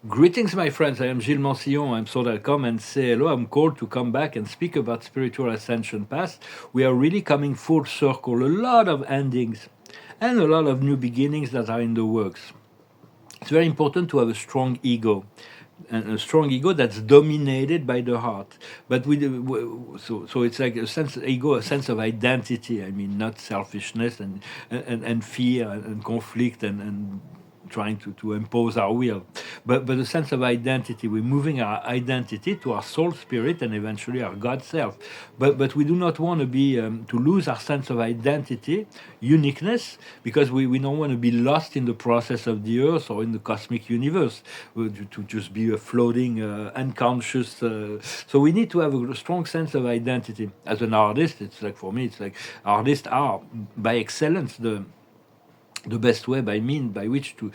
Greetings, my friends. I am Gilles Mansillon. I'm so that I come and say hello. I'm called to come back and speak about spiritual ascension past. We are really coming full circle. A lot of endings and a lot of new beginnings that are in the works. It's very important to have a strong ego, and a strong ego that's dominated by the heart. But so it's like a sense of ego, a sense of identity. I mean, not selfishness and fear and conflict and trying to impose our will, but a sense of identity. We're moving our identity to our soul spirit and eventually our God self. But we do not want to be to lose our sense of identity, uniqueness, because we don't want to be lost in the process of the earth or in the cosmic universe, to just be a floating unconscious. So we need to have a strong sense of identity. As an artist, it's like, for me, it's like artists are by excellence the best way by which to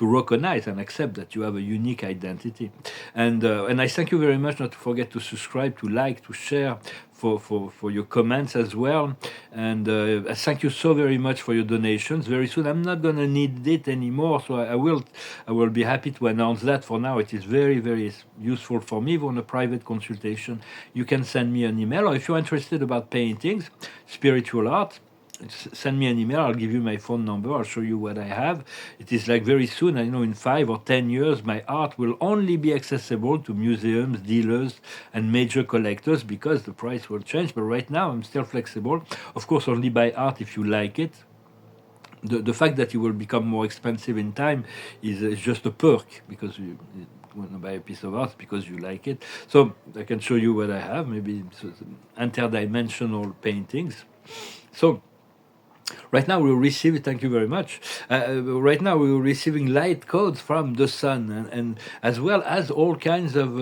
recognize and accept that you have a unique identity. And I thank you very much. Not to forget to subscribe, to like, to share, for your comments as well. And I thank you so very much for your donations. Very soon I'm not going to need it anymore, so I will be happy to announce that. For now it is very, very useful for me. On a private consultation, you can send me an email, or if you're interested about paintings, spiritual art, send me an email. I'll give you my phone number. I'll show you what I have. It is like very soon, I know in 5 or 10 years, my art will only be accessible to museums, dealers, and major collectors, because the price will change. But right now, I'm still flexible. Of course, only buy art if you like it. The fact that it will become more expensive in time is just a perk, because you want to buy a piece of art because you like it. So I can show you what I have, maybe interdimensional paintings. So right now we're receiving, thank you very much. Right now we're receiving light codes from the sun, and as well as all kinds of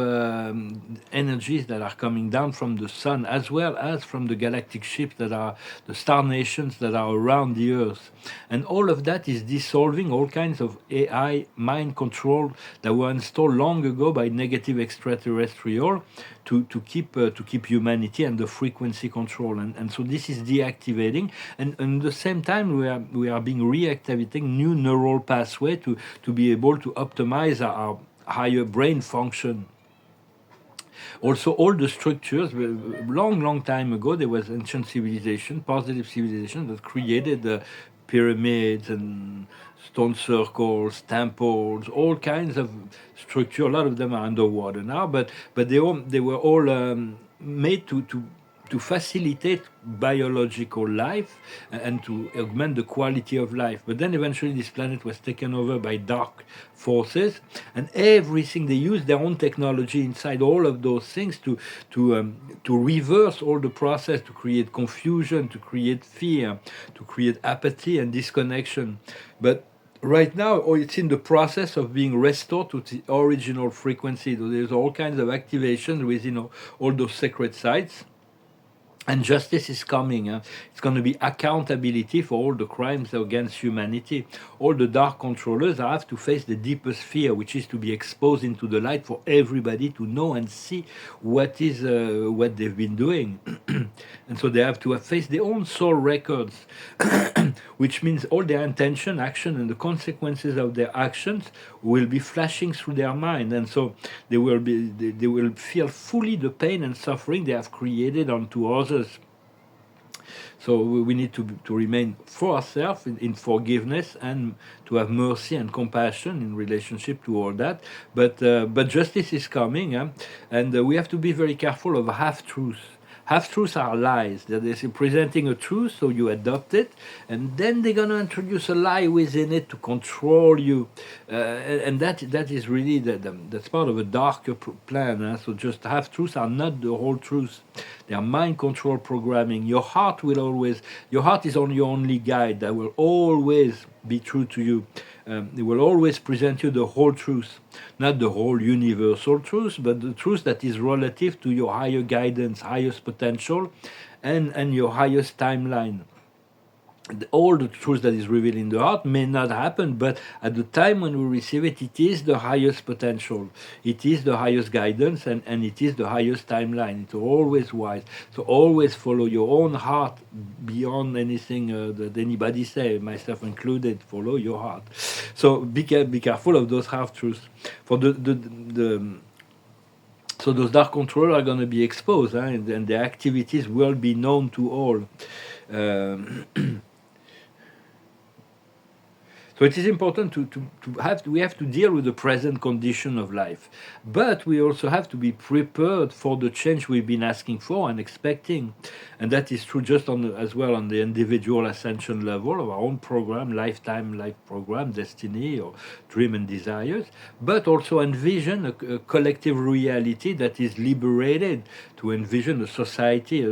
energies that are coming down from the sun, as well as from the galactic ships that are the star nations that are around the earth. And all of that is dissolving all kinds of AI mind control that were installed long ago by negative extraterrestrial to keep humanity and the frequency control. And so this is deactivating, and at the same time we are being reactivating new neural pathway to be able to optimize our higher brain function. Also, all the structures, long time ago, there was ancient civilization, positive civilization, that created pyramids and stone circles, temples, all kinds of structure. A lot of them are underwater now, but they were all made to facilitate biological life and to augment the quality of life. But then eventually this planet was taken over by dark forces, and everything, they used their own technology inside all of those things to reverse all the process, to create confusion, to create fear, to create apathy and disconnection. But right now, it's in the process of being restored to the original frequency. So there's all kinds of activations within all those sacred sites. And justice is coming. It's going to be accountability for all the crimes against humanity. All the dark controllers have to face the deepest fear, which is to be exposed into the light for everybody to know and see what they've been doing. And so they have to face their own soul records, which means all their intention, action, and the consequences of their actions will be flashing through their mind. And so they will feel fully the pain and suffering they have created unto others. So we need to remain for ourselves in forgiveness, and to have mercy and compassion in relationship to all that. But justice is coming, and we have to be very careful of half-truths. Half-truths are lies. They're presenting a truth, so you adopt it, and then they're going to introduce a lie within it to control you. And that is really, that's part of a darker plan. So just half-truths are not the whole truth. They are mind control programming. Your heart is on your only guide that will always be true to you. It will always present you the whole truth, not the whole universal truth, but the truth that is relative to your higher guidance, highest potential, and your highest timeline. all the truth that is revealed in the heart may not happen, but at the time when we receive it, it is the highest potential, it is the highest guidance, and it is the highest timeline. It's always wise. So always follow your own heart beyond anything that anybody say, myself included. Follow your heart. So be careful of those half truths. For the so those dark controllers are going to be exposed, and their activities will be known to all. Um, So it is important we have to deal with the present condition of life, but we also have to be prepared for the change we've been asking for and expecting, and that is true just as well on the individual ascension level of our own program, lifetime life program, destiny or dream and desires, but also envision a collective reality that is liberated. To envision a society,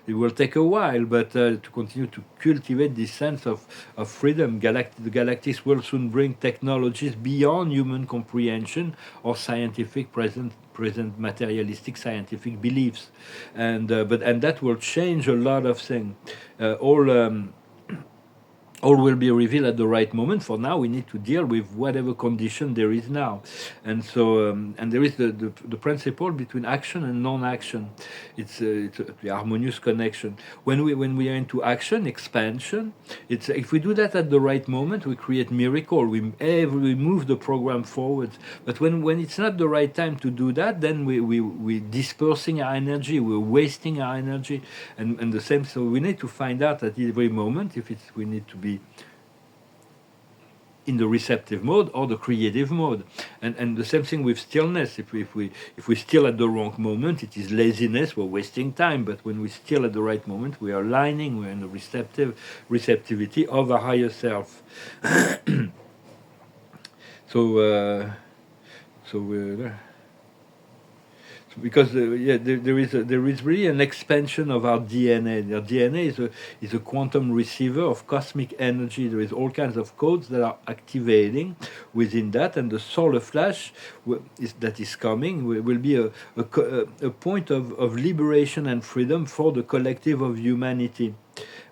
it will take a while, but to continue to cultivate this sense of freedom. The galactics will soon bring technologies beyond human comprehension or scientific present materialistic scientific beliefs, and that will change a lot of things. All will be revealed at the right moment. For now, we need to deal with whatever condition there is now, and so and there is the principle between action and non-action. It's the harmonious connection. When we are into action, expansion, it's if we do that at the right moment, we create miracle. We move the program forward. But when it's not the right time to do that, then we dispersing our energy, we're wasting our energy, and the same. So we need to find out at every moment if we need to be in the receptive mode or the creative mode, and the same thing with stillness. If we still at the wrong moment, it is laziness. We're wasting time. But when we still at the right moment, we are aligning. We're in the receptivity of our higher self. So we're because there is really an expansion of our DNA. Our DNA is a quantum receiver of cosmic energy. There is all kinds of codes that are activating within that, and the solar flash that is coming will be a point of liberation and freedom for the collective of humanity.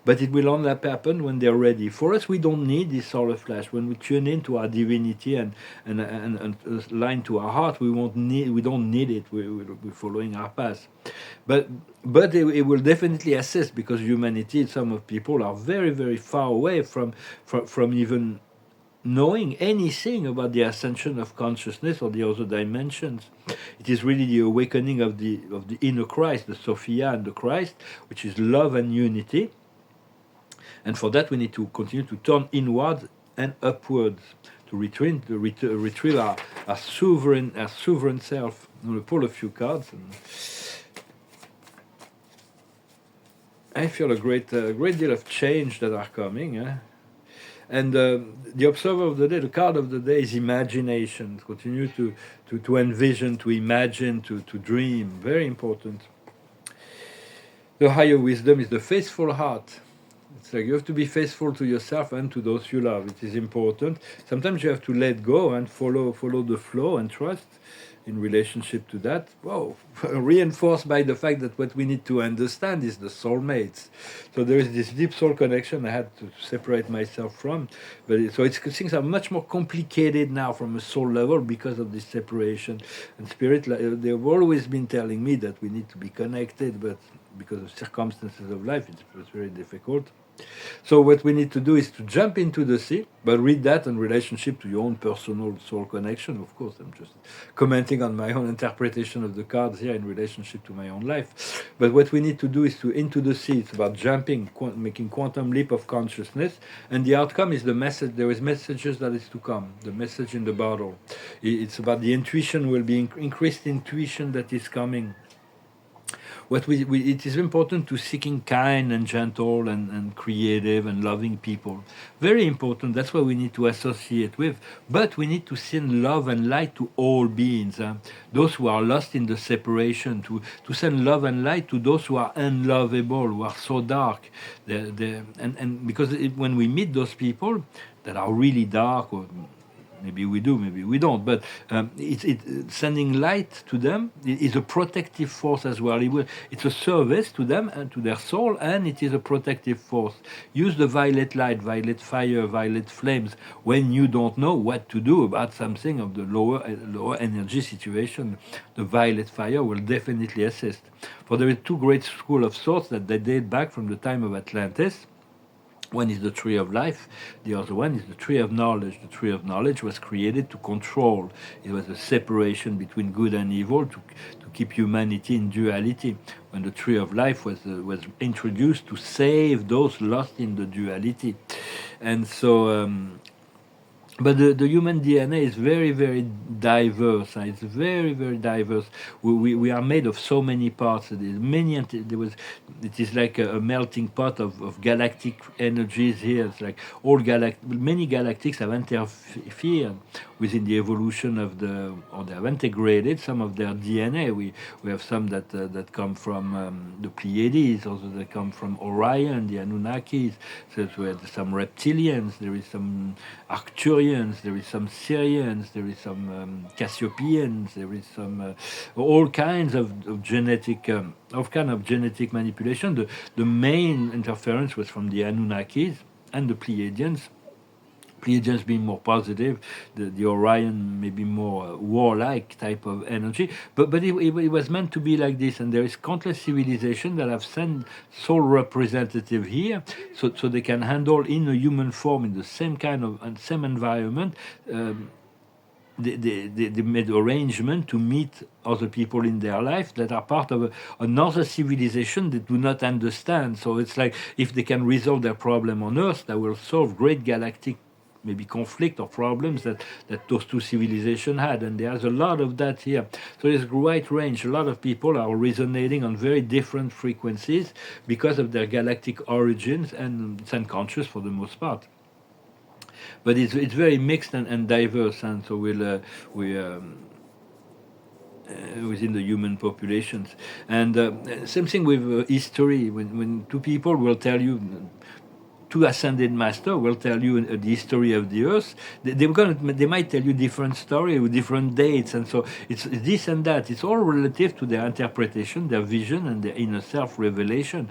But it will only happen when they're ready. For us, we don't need this solar flash. When we tune into our divinity and line to our heart, we don't need it. We're following our path. But it will definitely assist, because humanity, some of people are very, very far away from even knowing anything about the ascension of consciousness or the other dimensions. It is really the awakening of the inner Christ, the Sophia and the Christ, which is love and unity. And for that, we need to continue to turn inwards and upwards to retrieve our sovereign self. I'm going to pull a few cards. And I feel a great deal of change that are coming. And the observer of the day, the card of the day is imagination. Continue to envision, to imagine, to dream. Very important. The higher wisdom is the faithful heart. It's like you have to be faithful to yourself and to those you love. It is important. Sometimes you have to let go and follow the flow and trust in relationship to that. Whoa, reinforced by the fact that what we need to understand is the soulmates. So there is this deep soul connection I had to separate myself from. But things are much more complicated now from a soul level because of this separation. And spirit, they've always been telling me that we need to be connected, but because of circumstances of life, it was very difficult. So what we need to do is to jump into the sea, but read that in relationship to your own personal soul connection. Of course, I'm just commenting on my own interpretation of the cards here in relationship to my own life. But what we need to do is to into the sea. It's about jumping, making quantum leap of consciousness, and the outcome is the message. There is messages that is to come. The message in the bottle. It's about the intuition will be increased intuition that is coming. It is important to seeking kind and gentle and creative and loving people. Very important. That's what we need to associate with. But we need to send love and light to all beings. Those who are lost in the separation, to send love and light to those who are unlovable, who are so dark. And because when we meet those people that are really dark or maybe we do, maybe we don't. But sending light to them is a protective force as well. It's a service to them and to their soul, and it is a protective force. Use the violet light, violet fire, violet flames when you don't know what to do about something of the lower energy situation. The violet fire will definitely assist. For there are two great schools of thoughts that they date back from the time of Atlantis. One is the tree of life, the other one is the tree of knowledge. The tree of knowledge was created to control. It was a separation between good and evil to keep humanity in duality. When the tree of life was introduced to save those lost in the duality. And so but the human DNA is very, very diverse. It's very, very diverse. We are made of so many parts. It is like a melting pot of galactic energies here. It's like many galactics have interfered within the evolution or they have integrated some of their DNA. We have some that come from the Pleiades, others that come from Orion, the Anunnakis. So we have some reptilians. There is some Arcturians, there is some Syrians, there is some Cassiopeians, there is some all kinds of genetic manipulation. The main interference was from the Anunnakis and the Pleiadians. Pleiadians being more positive, the Orion maybe more warlike type of energy, but it was meant to be like this, and there is countless civilizations that have sent soul representative here, so they can handle in a human form in the same kind of and same environment. They made arrangement to meet other people in their life that are part of another civilization that do not understand. So it's like if they can resolve their problem on Earth, that will solve great galactic maybe conflict or problems that those two civilizations had, and there's a lot of that here. So there's a wide range. A lot of people are resonating on very different frequencies because of their galactic origins, and it's unconscious for the most part. But it's very mixed and diverse, and so within the human populations. And same thing with history. When two people will tell you, two ascended master will tell you the history of the earth. They might tell you different story with different dates, and so it's this and that. It's all relative to their interpretation, their vision, and their inner self revelation.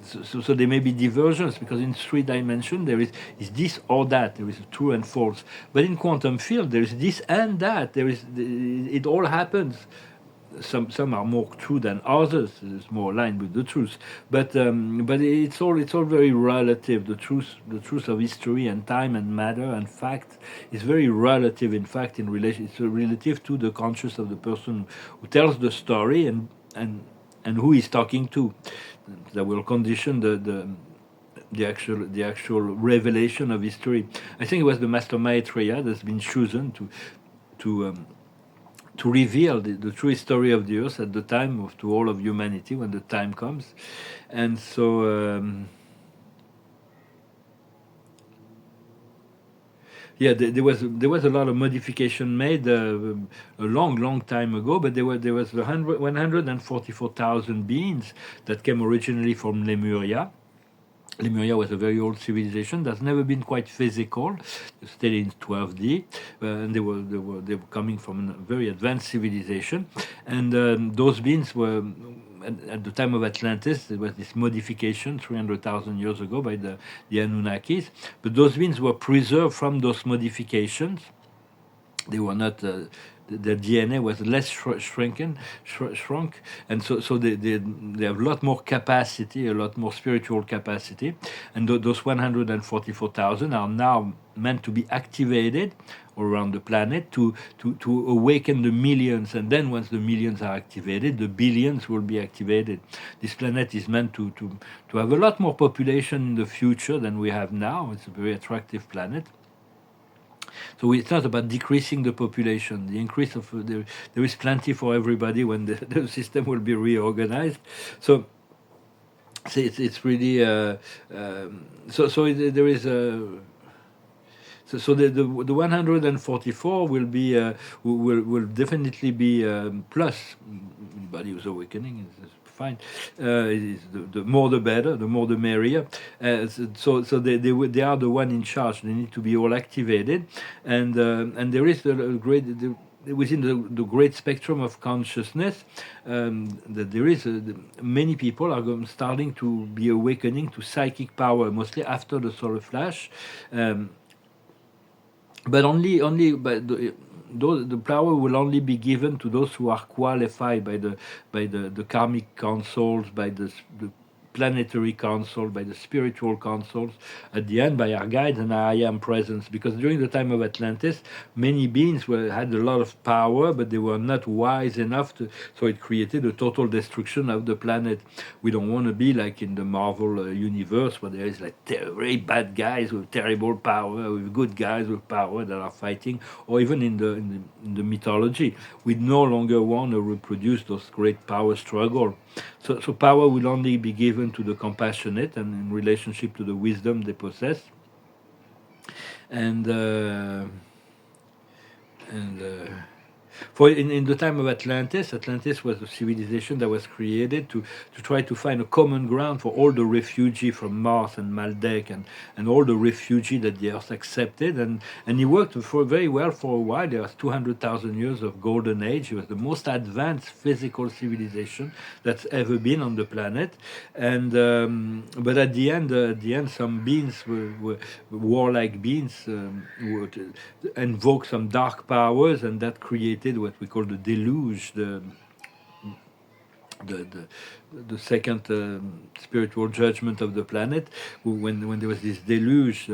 So there may be diversions, because in 3 dimensions there is this or that. There is true and false. But in quantum field there is this and that. It all happens. Some are more true than others. It's more aligned with the truth. But it's all very relative. The truth of history and time and matter and fact is very relative. In fact, it's relative to the conscious of the person who tells the story and who is talking to. That will condition the actual revelation of history. I think it was the Master Maitreya that's been chosen to reveal the true history of the earth at the time to all of humanity when the time comes. And so there was a lot of modification made a long time ago, but there was 144,000 beings that came originally from Lemuria. Lemuria was a very old civilization that's never been quite physical, still in 12D, and they were coming from a very advanced civilization, and those beings were. At the time of Atlantis, there was this modification 300,000 years ago by the Anunnakis, but those beings were preserved from those modifications. They were not. The DNA was less shrunk, and so they have a lot more capacity, a lot more spiritual capacity, and those 144,000 are now meant to be activated around the planet to awaken the millions, and then once the millions are activated, the billions will be activated. This planet is meant to have a lot more population in the future than we have now. It's a very attractive planet. So it's not about decreasing the population. The increase of there is plenty for everybody when the system will be reorganized. So it's really there is a. So the 144 will be will definitely be plus body was awakening. fine. The more the better, the more the merrier. So they are the one in charge. They need to be all activated, and there is a great. Within the great spectrum of consciousness, that there is many people are starting to be awakening to psychic power, mostly after the solar flash, but only the power will only be given to those who are qualified by the karmic councils, by the planetary council, by the spiritual councils, at the end by our guides and our I am presence. Because during the time of Atlantis, many beings had a lot of power, but they were not wise enough to. So it created a total destruction of the planet. We don't want to be like in the Marvel universe, where there is like very bad guys with terrible power, with good guys with power that are fighting, or even in the mythology. We no longer want to reproduce those great power struggle. So power will only be given to the compassionate and in relationship to the wisdom they possess. And for in the time of Atlantis was a civilization that was created to try to find a common ground for all the refugee from Mars and Maldek and all the refugee that the Earth accepted. And he worked very well for a while. There was 200,000 years of golden age. It was the most advanced physical civilization that's ever been on the planet. And but at the end, some beings were warlike beings would invoke some dark powers, and that created what we call the deluge, the the second spiritual judgment of the planet, when there was this deluge,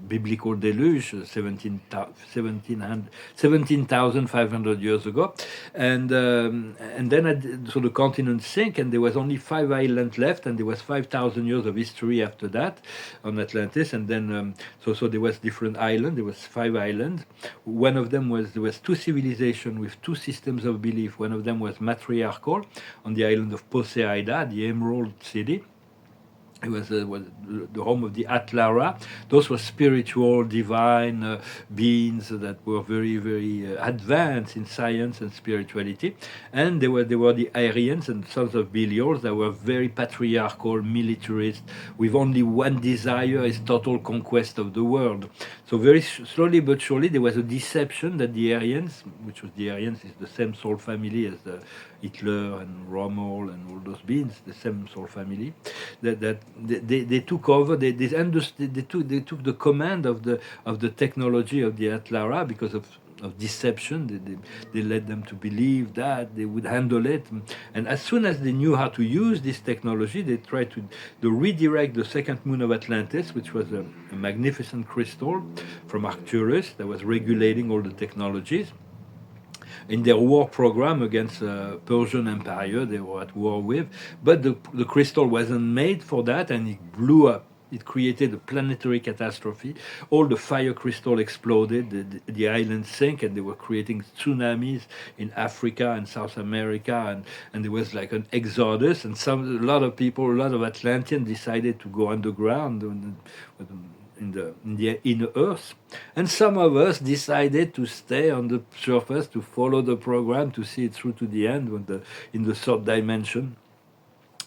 biblical deluge, 17,500 years ago, and then so the continent sank, and there was only 5 islands left, and there was 5,000 years of history after that on Atlantis, and then so there was different islands. There was 5 islands. One of them was there was 2 civilizations with 2 systems of belief. One of them was matriarchal on the island of Poseida, the Emerald City. It was the home of the Atlara. Those were spiritual, divine beings that were very, very advanced in science and spirituality. And they were the Aryans and sons of Belials that were very patriarchal, militarist, with only one desire, is total conquest of the world. So very slowly but surely there was a deception that the Aryans, which was the Aryans is the same soul family as the Hitler and Rommel and all those beings, the same soul family, that they took over. They understood. They took the command of the technology of the Atlara because of deception. They led them to believe that they would handle it, and as soon as they knew how to use this technology, they tried to redirect the second moon of Atlantis, which was a magnificent crystal from Arcturus that was regulating all the technologies. In their war program against Persian Empire, they were at war with, but the crystal wasn't made for that, and it blew up. It created a planetary catastrophe. All the fire crystal exploded, the island sank, and they were creating tsunamis in Africa and South America, and there was like an exodus, and a lot of people, a lot of Atlanteans decided to go underground in the inner earth, and some of us decided to stay on the surface to follow the program, to see it through to the end in the third dimension.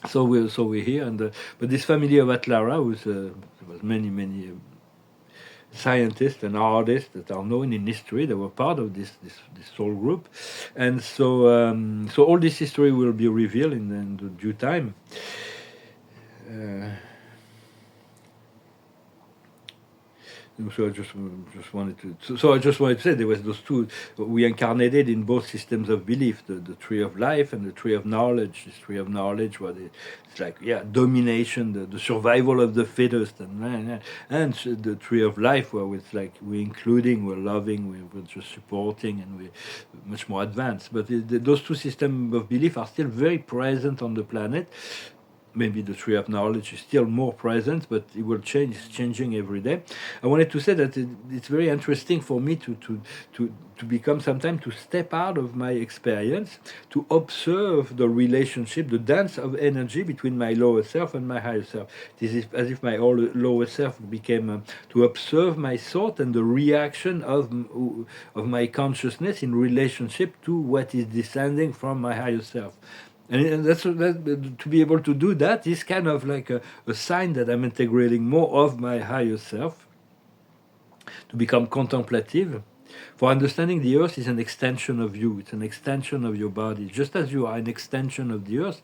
So we're here, but this family of Atlara there was many scientists and artists that are known in history that were part of this soul group, and so all this history will be revealed in the due time. So I just wanted to. So I just wanted to say there was those two. We incarnated in both systems of belief: the tree of life and the tree of knowledge. This tree of knowledge, where it's like domination, the survival of the fittest, and the tree of life, where it's like we're including, we're loving, we're just supporting, and we're much more advanced. But those two systems of belief are still very present on the planet. Maybe the tree of knowledge is still more present, but it will change. It's changing every day. I wanted to say that it's very interesting for me to become sometimes to step out of my experience, to observe the relationship, the dance of energy between my lower self and my higher self. This is as if my lower self became to observe my thought and the reaction of my consciousness in relationship to what is descending from my higher self. And to be able to do that is kind of like a sign that I'm integrating more of my higher self, to become contemplative. For understanding the earth is an extension of you, it's an extension of your body. Just as you are an extension of the earth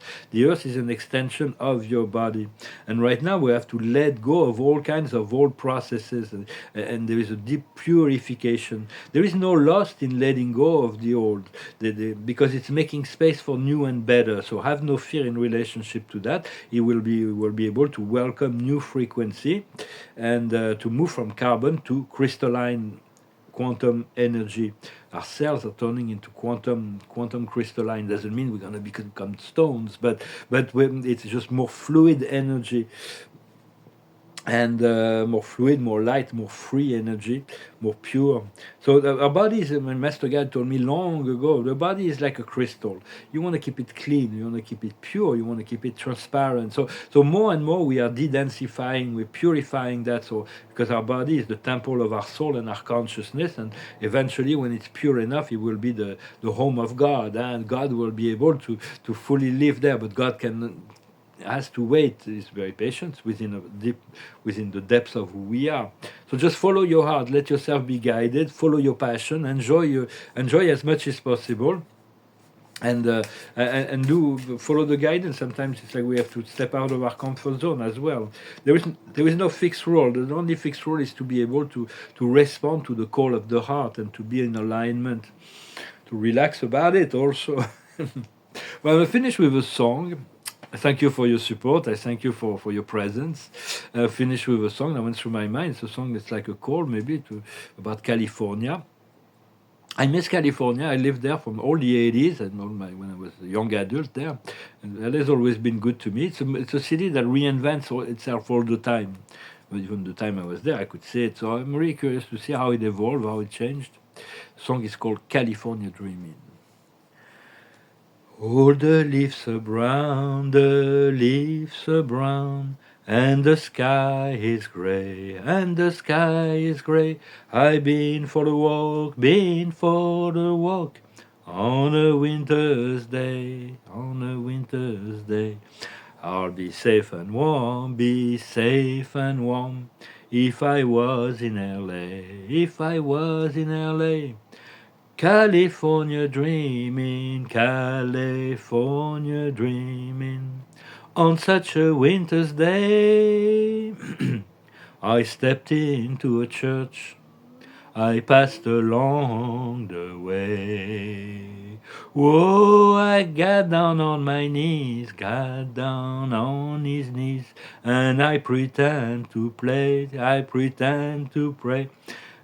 is an extension of your body. And right now we have to let go of all kinds of old processes, and there is a deep purification. There is no loss in letting go of the old, because it's making space for new and better. So have no fear in relationship to that. You will be able to welcome new frequency, and to move from carbon to crystalline quantum energy. Our cells are turning into quantum crystalline. Doesn't mean we're going to become stones, but it's just more fluid energy, and more fluid, more light, more free energy, more pure. So our body is, my master guide told me long ago, the body is like a crystal. You want to keep it clean, you want to keep it pure, you want to keep it transparent. So more and more we are de-densifying, we're purifying that. So because our body is the temple of our soul and our consciousness, and eventually when it's pure enough, it will be the home of God, and God will be able to fully live there. But God has to wait. Is very patient within the depths of who we are. So just follow your heart, let yourself be guided, follow your passion, enjoy as much as possible, and do follow the guidance. Sometimes it's like we have to step out of our comfort zone as well. There is no fixed rule. The only fixed rule is to be able to respond to the call of the heart and to be in alignment, to relax about it also. Well, I'll finish with a song. Thank you for your support. I thank you for your presence. I'll finish with a song that went through my mind. It's a song that's like a call, maybe, about California. I miss California. I lived there from all the 80s and when I was a young adult there. And that has always been good to me. It's a city that reinvents itself all the time. Even the time I was there, I could see it. So I'm really curious to see how it evolved, how it changed. The song is called California Dreaming. All the leaves are brown, the leaves are brown, and the sky is gray, and the sky is gray. I've been for the walk, been for the walk, on a winter's day, on a winter's day. I'll be safe and warm, be safe and warm, if I was in LA, if I was in LA. California dreaming, California dreaming. On such a winter's day, I stepped into a church. I passed along the way. Whoa, I got down on my knees, got down on his knees, and I pretend to play, I pretend to pray.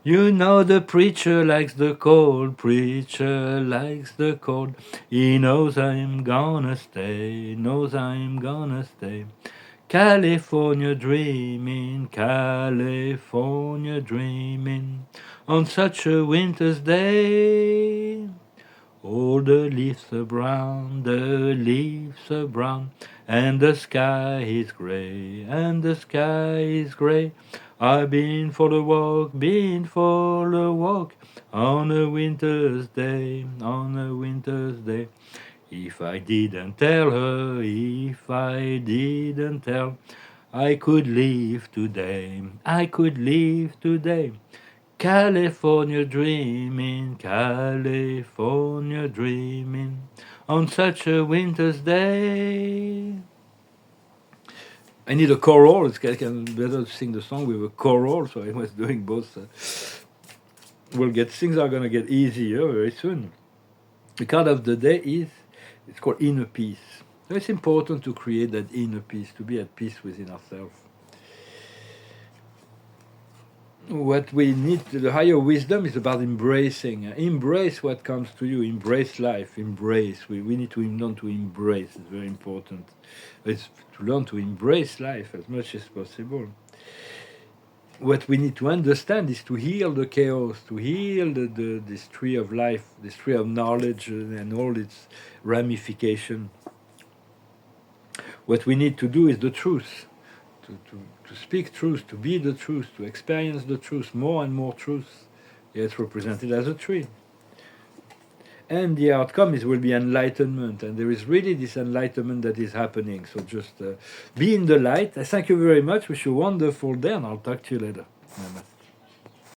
You know the preacher likes the cold, preacher likes the cold. He knows I'm gonna stay, knows I'm gonna stay. California dreaming, California dreaming, on such a winter's day. All the leaves are brown, the leaves are brown, and the sky is gray, and the sky is gray. I've been for the walk, been for the walk, on a winter's day, on a winter's day. If I didn't tell her, if I didn't tell, I could leave today, I could leave today. California dreaming, California dreaming, on such a winter's day. I need a choral. It's can better sing the song with a choral, so I was doing both. Things are gonna get easier very soon. The card of the day it's called inner peace. So it's important to create that inner peace, to be at peace within ourselves. What we need, the higher wisdom is about embracing. Embrace what comes to you. Embrace life. Embrace. We need to learn to embrace. It's very important. It's to learn to embrace life as much as possible. What we need to understand is to heal the chaos, to heal this tree of life, this tree of knowledge and all its ramification. What we need to do is the truth. To speak truth, to be the truth, to experience the truth, more and more truth. Yeah, it's represented as a tree. and the outcome will be enlightenment, and there is really this enlightenment that is happening. So just be in the light. I thank you very much. Wish you a wonderful day, and I'll talk to you later. Namaste.